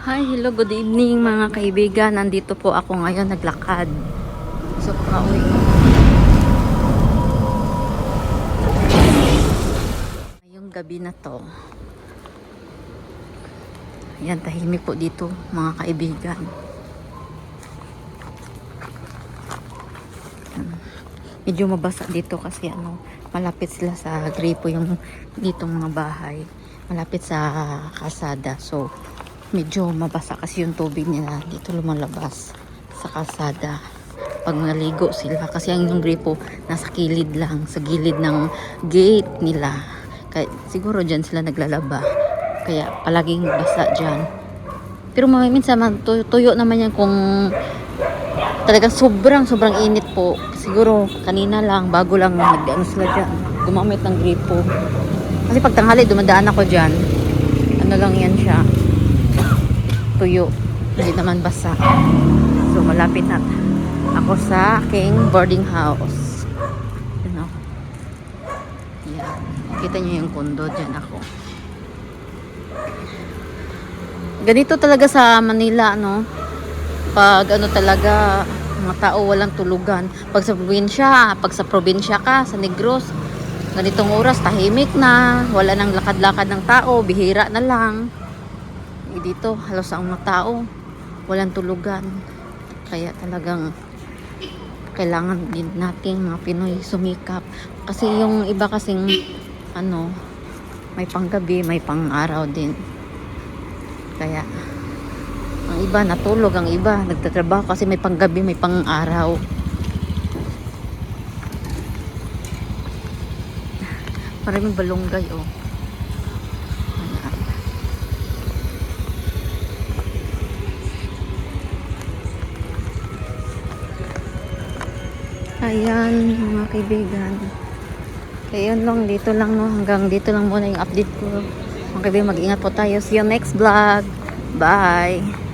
Hi, hello, good evening mga kaibigan. Nandito po ako ngayon naglakad. So, pauwi ko. Ngayong gabi na to. Ayan, tahimik po dito mga kaibigan. Medyo mabasa dito kasi malapit sila sa gripo yung ditong mga bahay. Malapit sa kalsada. So, medyo mabasa kasi yung tubig nila dito lumalabas sa kalsada pag naligo sila kasi yung gripo nasa kilid lang, sa gilid ng gate nila, kaya siguro dyan sila naglalaba kaya palaging basa dyan. Pero minsan tuyo naman yan kung talagang sobrang init po. Siguro kanina lang, bago lang nag-ano sila dyan, gumamit ng gripo kasi pag tanghali dumadaan ako dyan, ano lang yan siya, tuyo, hindi naman basa. So malapit na ako sa aking boarding house. Yan. Kita niyo yung kondo, dyan ako. Ganito talaga sa Manila, pag talaga mga tao walang tulugan. Pag sa probinsya ka sa Negros, ganitong oras tahimik na, wala nang lakad-lakad ng tao, bihira na lang. Dito halos ang mga tao walang tulugan, kaya talagang kailangan din nating mga Pinoy sumikap kasi yung iba kasing may panggabi, may pang-araw din, kaya ang iba natulog, ang iba nagtatrabaho kasi may panggabi, may pang-araw. Maraming balunggay Ayan mga kaibigan. Kaya yun lang, dito lang hanggang dito lang muna yung update ko. Mga kaibigan, mag-ingat po tayo. See you next vlog. Bye!